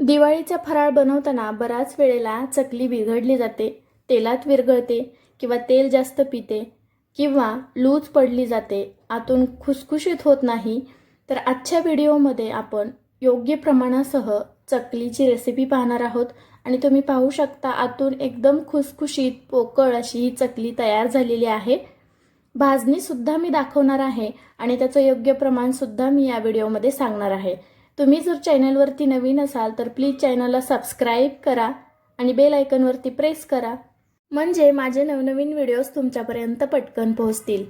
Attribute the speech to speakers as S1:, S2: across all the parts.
S1: दिवाळीचा फराळ बनवताना बऱ्याच वेळेला चकली बिघडली जाते, तेलात विरघळते किंवा तेल जास्त पिते किंवा लूज पडली जाते, आतून खुसखुशीत होत नाही. तर आजच्या व्हिडिओमध्ये आपण योग्य प्रमाणासह चकलीची रेसिपी पाहणार आहोत आणि तुम्ही पाहू शकता आतून एकदम खुसखुशीत पोकळ अशी ही चकली तयार झालेली आहे. भाजणीसुद्धा मी दाखवणार आहे आणि त्याचं योग्य प्रमाणसुद्धा मी या व्हिडिओमध्ये सांगणार आहे. तुम्ही जर चॅनलवरती नवीन असाल तर प्लीज चॅनलला सबस्क्राईब करा आणि बेल आयकॉनवरती प्रेस करा, म्हणजे माझे नवनवीन व्हिडिओज तुमच्यापर्यंत पटकन पोहोचतील.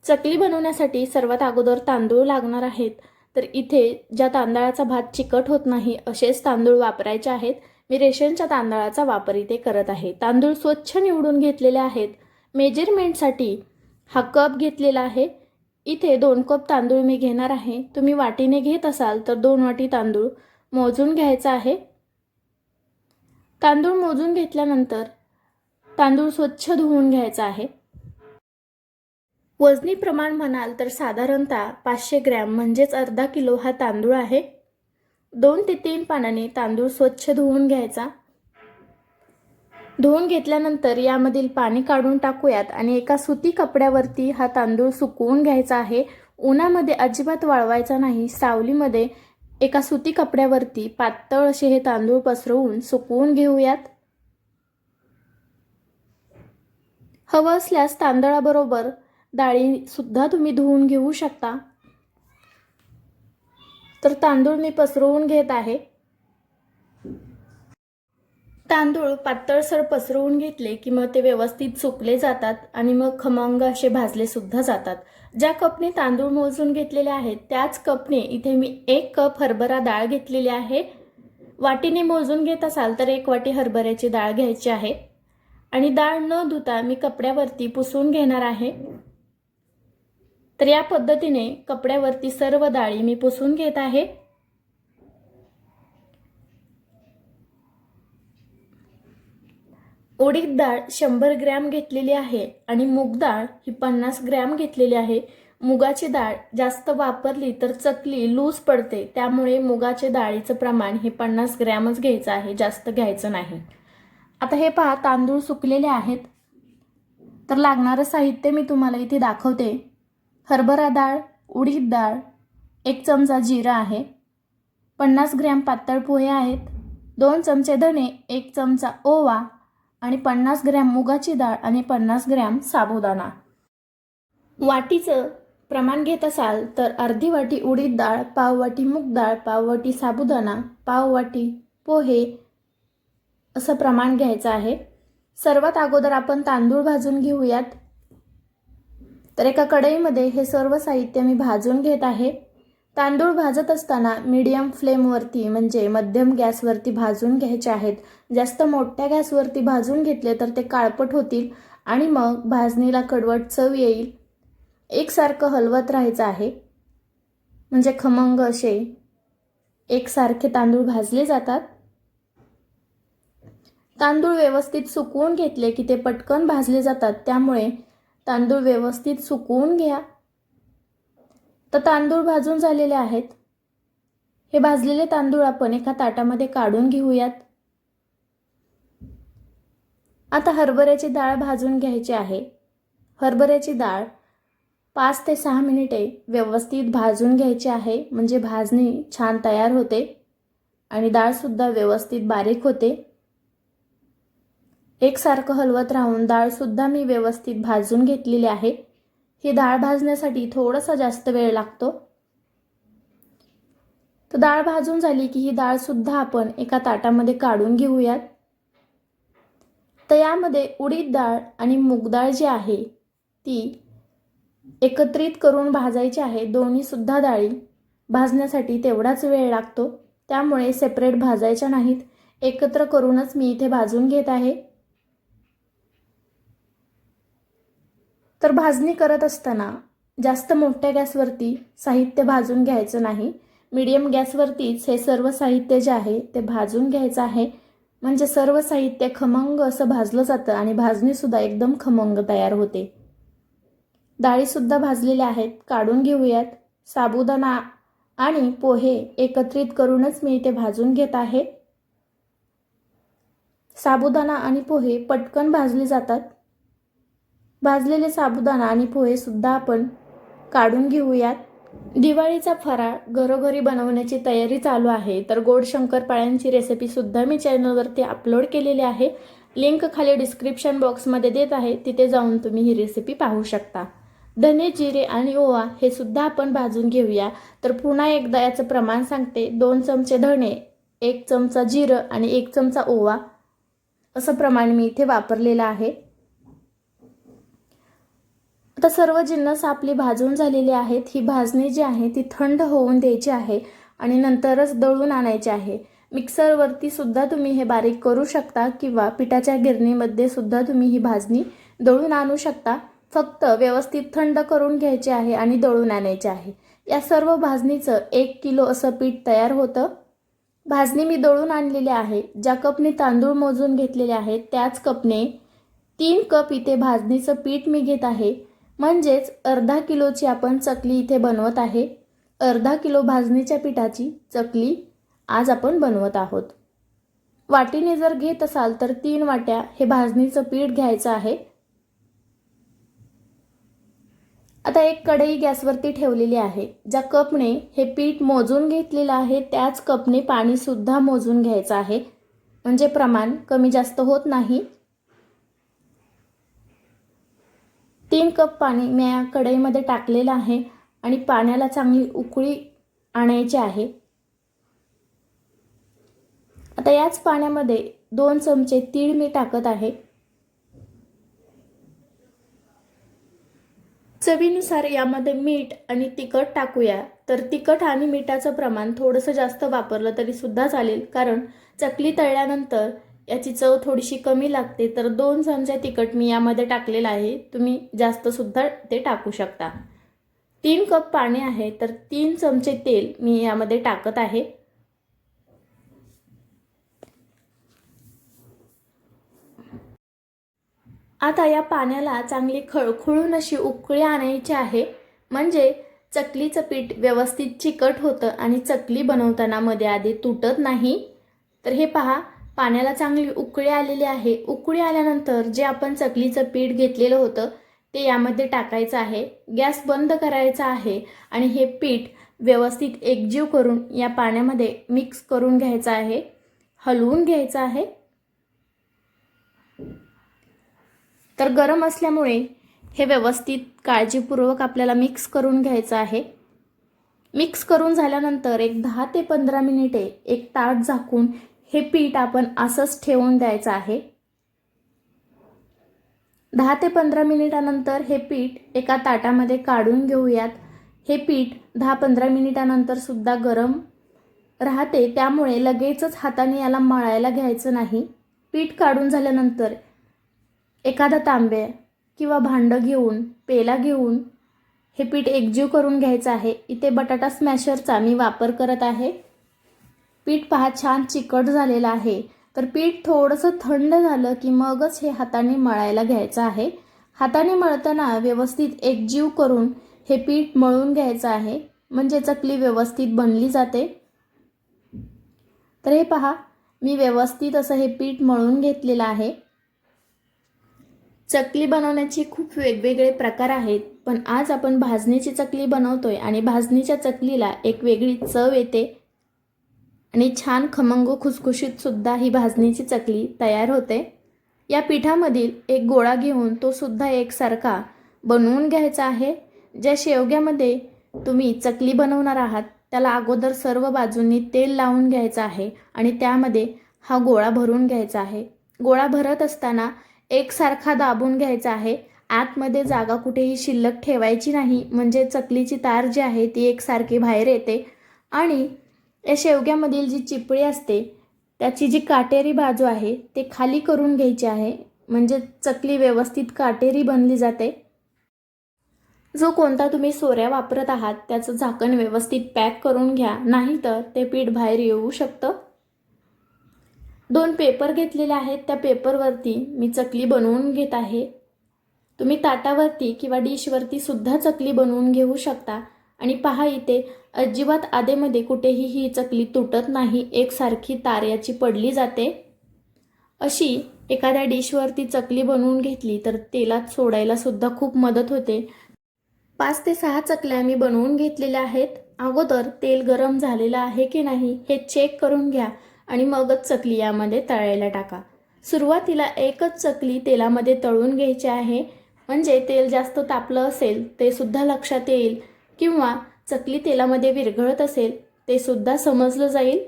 S1: चकली बनवण्यासाठी सर्वात अगोदर तांदूळ लागणार आहेत. तर इथे ज्या तांदळाचा भात चिकट होत नाही असेच तांदूळ वापरायचे आहेत. मी रेशनच्या तांदळाचा वापर इथे करत आहे. तांदूळ स्वच्छ निवडून घेतलेले आहेत. मेजरमेंटसाठी हा कप घेतलेला आहे. इथे 2 कप तांदूळ मी घेणार आहे. तुम्ही वाटीने घेत असाल तर 2 वाटी तांदूळ मोजून घ्यायचा आहे. तांदूळ मोजून घेतल्यानंतर तांदूळ स्वच्छ धुवून घ्यायचा आहे. वजनी प्रमाण म्हणाल तर साधारणतः 500 ग्रॅम म्हणजेच अर्धा किलो हा तांदूळ आहे. 2 ते 3 पाण्याने तांदूळ स्वच्छ धुवून घ्यायचा. धुवून घेतल्यानंतर यामधील पाणी काढून टाकूयात आणि एका सुती कपड्यावरती हा तांदूळ सुकवून घ्यायचा आहे. उन्हामध्ये अजिबात वाळवायचा नाही. सावलीमध्ये एका सुती कपड्यावरती पातळ असे हे तांदूळ पसरवून सुकवून घेऊयात. हवं असल्यास तांदळाबरोबर डाळी सुद्धा तुम्ही धुवून घेऊ शकता. तर तांदूळ मी पसरवून घेत आहे. तांदूळ पातळसर पसरवून घेतले की मग ते व्यवस्थित सुकले जातात आणि मग खमंग असे भाजले सुद्धा जातात. ज्या कपने तांदूळ मोजून घेतलेले आहेत त्याच कपने इथे मी 1 कप हरभरा डाळ घेतलेली आहे. वाटीने मोजून घेत असाल तर 1 वाटी हरभऱ्याची डाळ घ्यायची आहे आणि डाळ न धुता मी कपड्यावरती पुसून घेणार आहे. तर या पद्धतीने कपड्यावरती सर्व डाळी मी पुसून घेत आहे. उडीद डाळ 100 ग्रॅम घेतलेली आहे आणि मूग डाळ ही 50 ग्रॅम घेतलेली आहे. मुगाची डाळ जास्त वापरली तर चकली लूज पडते, त्यामुळे मुगाच्या डाळीचं प्रमाण हे 50 ग्रॅमच घ्यायचं आहे, जास्त घ्यायचं नाही. आता हे पहा तांदूळ सुकलेले आहेत. तर लागणारं साहित्य मी तुम्हाला इथे दाखवते. हरभरा डाळ, उडीद डाळ, 1 चमचा जिरा आहे, 50 ग्रॅम पातळ पोहे आहेत, 2 चमचे धणे, 1 चमचा ओवा आणि 50 ग्रॅम मुगाची डाळ आणि 50 ग्रॅम साबुदाणा. वाटीचं प्रमाण घेत असाल तर अर्धी वाटी उडीद डाळ, पाव वाटी मूग डाळ, पाव वाटी साबुदाणा, पाव वाटी पोहे असं प्रमाण घ्यायचं आहे. सर्वात अगोदर आपण तांदूळ भाजून घेऊयात. तर एका कढईमध्ये हे सर्व साहित्य मी भाजून घेत आहे. तांदूळ भाजत असताना मीडियम फ्लेमवरती म्हणजे मध्यम गॅसवरती भाजून घ्यायचे आहेत. जास्त मोठ्या गॅसवरती भाजून घेतले तर ते काळपट होतील आणि मग भाजणीला कडवट चव येईल. एकसारखं हलवत राहायचं आहे म्हणजे खमंग असे एकसारखे तांदूळ भाजले जातात. तांदूळ व्यवस्थित सुकवून घेतले की ते पटकन भाजले जातात, त्यामुळे तांदूळ व्यवस्थित सुकवून घ्या. तर तांदूळ भाजून झालेले आहेत. हे भाजलेले तांदूळ आपण एका ताटामध्ये काढून घेऊयात. आता हरभऱ्याची डाळ भाजून घ्यायची आहे. हरभऱ्याची डाळ 5 ते 6 मिनिटे व्यवस्थित भाजून घ्यायची आहे, म्हणजे भाजणी छान तयार होते आणि डाळसुद्धा व्यवस्थित बारीक होते. एकसारखं हलवत राहून डाळसुद्धा मी व्यवस्थित भाजून घेतलेली आहे. ही डाळ भाजण्यासाठी थोडासा जास्त वेळ लागतो. तर डाळ भाजून झाली की ही डाळसुद्धा आपण एका ताटामध्ये काढून घेऊयात. तर यामध्ये उडीद डाळ आणि मूग डाळ जी आहे ती एकत्रित करून भाजायची आहे. दोन्हीसुद्धा डाळी भाजण्यासाठी तेवढाच वेळ लागतो, त्यामुळे सेपरेट भाजायच्या नाहीत, एकत्र करूनच मी इथे भाजून घेत आहे. तर भाजणी करत असताना जास्त मोठ्या गॅसवरती साहित्य भाजून घ्यायचं नाही. मीडियम गॅसवरतीच हे सर्व साहित्य जे आहे ते भाजून घ्यायचं आहे, म्हणजे सर्व साहित्य खमंग असं भाजलं जातं आणि भाजणीसुद्धा एकदम खमंग तयार होते. डाळीसुद्धा भाजलेल्या आहेत, काढून घेऊयात. साबुदाणा आणि पोहे एकत्रित करूनच मी इथे भाजून घेत आहे। साबुदाणा आणि पोहे पटकन भाजले जातात। भाजलेले साबुदाणा आणि पोहे सुद्धा आपण काढून घेऊयात। दिवाळीचा फराळ घरोघरी बनवण्याची तयारी चालू आहे, तर गोड शंकरपाळ्यांची रेसिपी सुद्धा मी चॅनलवरती अपलोड केलेली आहे। लिंक खाली डिस्क्रिप्शन बॉक्समध्ये देत आहे, तिथे जाऊन तुम्ही ही रेसिपी पाहू शकता। धने, जिरे आणि ओवा हे सुद्धा आपण भाजून घेऊया। तर पुन्हा एकदा याचं प्रमाण सांगते। 2 चमचे धणे, 1 चमचा जिरं आणि 1 चमचा ओवा असं प्रमाण मी इथे वापरलेलं आहे। आता सर्व जिन्नस आपली भाजून झालेली आहेत। ही भाजणी जी आहे ती थंड होऊन द्यायची आहे आणि नंतरच दळून आणायची आहे। मिक्सरवरती सुद्धा तुम्ही हे बारीक करू शकता किंवा पिठाच्या गिरणीमध्ये सुद्धा तुम्ही ही भाजणी दळून आणू शकता। फक्त व्यवस्थित थंड करून घ्यायचे आहे आणि दळून आणायचे आहे। या सर्व भाजणीचं 1 किलो असं पीठ तयार होतं। भाजणी मी दळून आणलेली आहे। ज्या कपने तांदूळ मोजून घेतलेले आहेत त्याच कपने 3 कप इथे भाजणीचं पीठ मी घेत आहे। म्हणजेच अर्धा किलोची आपण चकली इथे बनवत आहे। अर्धा किलो भाजणीच्या पिठाची चकली आज आपण बनवत आहोत। वाटीने जर घेत असाल तर 3 वाट्या हे भाजणीचं पीठ घ्यायचं आहे। आता एक कढई गॅसवरती ठेवलेली आहे। ज्या कपने हे पीठ मोजून घेतलेलं आहे त्याच कपने पाणी सुद्धा मोजून घ्यायचं आहे, म्हणजे प्रमाण कमी जास्त होत नाही। 3 कप पाणी मी या कढईमध्ये टाकलेलं आहे आणि पाण्याला चांगली उकळी आणायची आहे। आता याच पाण्यामध्ये 2 चमचे तीळ मी टाकत आहे। चवीनुसार यामध्ये मीठ आणि तिखट टाकूया। तर तिखट आणि मिठाचं प्रमाण थोडंसं जास्त वापरलं तरी सुद्धा चालेल, कारण चकली तळल्यानंतर याची चव थोडीशी कमी लागते। तर 2 चमचे तिखट मी यामध्ये टाकलेलं आहे, तुम्ही जास्त सुद्धा ते टाकू शकता। 3 कप पाणी आहे तर 3 चमचे तेल मी यामध्ये टाकत आहे। आता या पाण्याला चांगली खळखळून अशी उकळी आणायची आहे, म्हणजे चकलीचं पीठ व्यवस्थित चिकट होतं आणि चकली बनवताना मध्ये आधी तुटत नाही। तर हे पहा, पाण्याला चांगली उकळी आलेली आहे। उकळी आल्यानंतर जे आपण चकलीचं पीठ घेतलेलं होतं ते यामध्ये टाकायचं आहे। गॅस बंद करायचा आहे आणि हे पीठ व्यवस्थित एकजीव करून या पाण्यामध्ये मिक्स करून घ्यायचं आहे, हलवून घ्यायचं आहे। तर गरम असल्यामुळे हे व्यवस्थित काळजीपूर्वक आपल्याला मिक्स करून घ्यायचं आहे। मिक्स करून झाल्यानंतर एक 10 ते 15 मिनिटे एक ताट झाकून हे पीठ आपण असंच ठेवून द्यायचं आहे। 10 ते 15 मिनिटानंतर हे पीठ एका ताटामध्ये काढून घेऊयात। हे पीठ 10-15 मिनिटानंतर सुद्धा गरम राहते, त्यामुळे लगेचच हाताने याला मळायला घ्यायचं नाही। पीठ काढून झाल्यानंतर एखादा तांबे किंवा भांडं घेऊन, पेला घेऊन हे पीठ एकजीव करून घ्यायचं आहे। इथे बटाटा स्मॅशरचा मी वापर करत आहे। पीठ पहा छान चिकट झालेलं आहे। तर पीठ थोडंसं थंड झालं की मगच हे हाताने मळायला घ्यायचं आहे। हाताने मळताना व्यवस्थित एकजीव करून हे पीठ मळून घ्यायचं आहे, म्हणजे चकली व्यवस्थित बनली जाते। तर हे पहा, मी व्यवस्थित असं हे पीठ मळून घेतलेलं आहे। चकली बनवण्याची खूप वेगवेगळे प्रकार आहेत, पण आज आपण भाजणीची चकली बनवतोय आणि भाजणीच्या चकलीला एक वेगळी चव येते आणि छान खमंग खुसखुशीत सुद्धा ही भाजणीची चकली तयार होते। या पिठामधील एक गोळा घेऊन तो सुद्धा एकसारखा बनवून घ्यायचा आहे। ज्या शेवग्यामध्ये तुम्ही चकली बनवणार आहात त्याला अगोदर सर्व बाजूंनी तेल लावून घ्यायचं आहे आणि त्यामध्ये हा गोळा भरून घ्यायचा आहे। गोळा भरत असताना एकसारखा दाबून घ्यायचा आहे। आतमध्ये जागा कुठेही शिल्लक ठेवायची नाही, म्हणजे चकलीची तार जी आहे ती एकसारखी बाहेर येते। आणि या शेवग्यामधील जी चिपळी असते त्याची जी काटेरी बाजू आहे ते खाली करून घ्यायची आहे, म्हणजे चकली व्यवस्थित काटेरी बनली जाते। जो कोणता तुम्ही सोऱ्या वापरत आहात त्याचं झाकण व्यवस्थित पॅक करून घ्या, नाहीतर ते पीठ बाहेर येऊ शकतं। 2 पेपर घेतलेले आहेत, त्या पेपरवरती मी चकली बनवून घेत आहे। तुम्ही ताटावरती किंवा डिशवरती सुद्धा चकली बनवून घेऊ शकता। आणि पहा इथे अजिबात आधेमध्ये कुठेही ही चकली तुटत नाही, एकसारखी ताऱ्याची पडली जाते। अशी एखाद्या डिशवरती चकली बनवून घेतली तर तेलात सोडायला सुद्धा खूप मदत होते। 5 ते 6 चकल्या मी बनवून घेतलेल्या आहेत। अगोदर तेल गरम झालेलं आहे की नाही हे चेक करून घ्या आणि मगच चकली यामध्ये तळायला टाका। सुरुवातीला एकच चकली तेलामध्ये तळून घ्यायची आहे, म्हणजे तेल जास्त तापलं असेल ते सुद्धा लक्षात येईल किंवा चकली तेलामध्ये विरघळत असेल ते सुद्धा समजलं जाईल।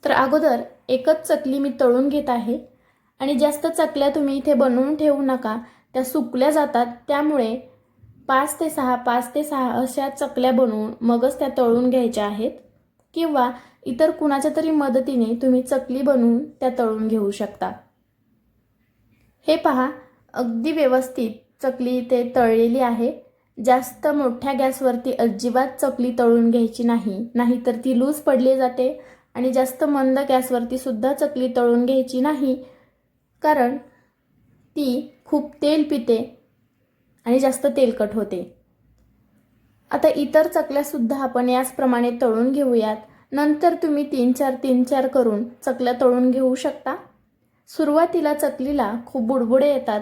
S1: तर अगोदर एकच चकली मी तळून घेत आहे आणि जास्त चकल्या तुम्ही इथे बनवून ठेवू नका, त्या सुकल्या जातात। त्यामुळे 5 ते 6 अशा चकल्या बनवून मगच त्या तळून घ्यायच्या आहेत किंवा इतर कुणाच्या तरी मदतीने तुम्ही चकली बनवून त्या तळून घेऊ शकता। हे पहा, अगदी व्यवस्थित चकली इथे तळलेली आहे। जास्त मोठ्या गॅसवरती अजिबात चकली तळून घ्यायची नाही, नाहीतर ती लूज पडली जाते। आणि जास्त मंद गॅसवरती सुद्धा चकली तळून घ्यायची नाही, कारण ती खूप तेल पिते आणि जास्त तेलकट होते। आता इतर चकल्या सुद्धा आपण याचप्रमाणे तळून घेऊयात। नंतर तुम्ही 3-4 करून चकल्या तळून घेऊ शकता। सुरुवातीला चकलीला खूप बुडबुडे येतात,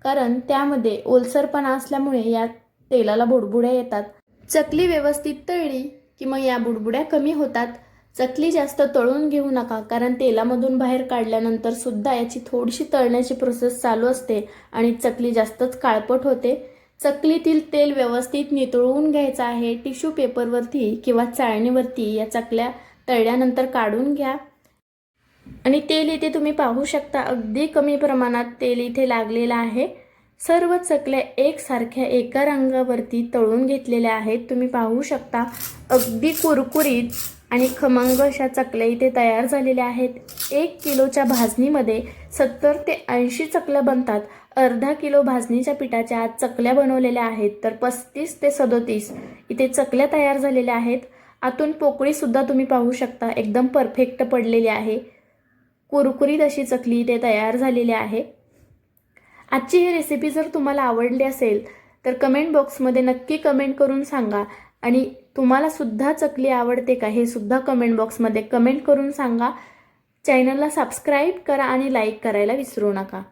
S1: कारण त्यामध्ये ओलसरपणा असल्यामुळे या तेलाला बुडबुड्या येतात। चकली व्यवस्थित तळली की मग या बुडबुड्या कमी होतात। चकली जास्त तळून घेऊ नका, कारण तेलामधून बाहेर काढल्यानंतर सुद्धा याची थोडीशी तळण्याची प्रोसेस चालू असते आणि चकली जास्तच काळपट होते। चकलीतील तेल व्यवस्थित नितळवून घ्यायचं आहे। टिश्यू पेपरवरती किंवा चाळणीवरती या चकल्या तळल्यानंतर काढून घ्या। आणि तेल इथे तुम्ही पाहू शकता, अगदी कमी प्रमाणात तेल इथे लागलेलं आहे। सर्व चकल्या एकसारख्या एका रंगावरती तळून घेतलेल्या आहेत। तुम्ही पाहू शकता, अगदी कुरकुरीत आणि खमंग अशा चकल्या इथे तयार झालेल्या आहेत। 1 किलोच्या भाजणीमध्ये 70 ते 80 चकल्या बनतात। अर्धा किलो भाजणीच्या पिठाच्या आज चकल्या बनवलेल्या आहेत, तर 35 ते 37 इथे चकल्या तयार झालेल्या आहेत। आतून पोकळी सुद्धा तुम्ही पाहू शकता, एकदम परफेक्ट पडलेली आहे। कुरकुरीत अशी चकली इथे तयार झालेली आहे। आजची ही रेसिपी जर तुम्हाला आवडली असेल तर कमेंट बॉक्समध्ये नक्की कमेंट करून सांगा आणि तुम्हाला सुद्धा चकली आवडते का हे सुद्धा कमेंट बॉक्समध्ये कमेंट करून सांगा। चॅनलला सबस्क्राईब करा आणि लाईक करायला विसरू नका।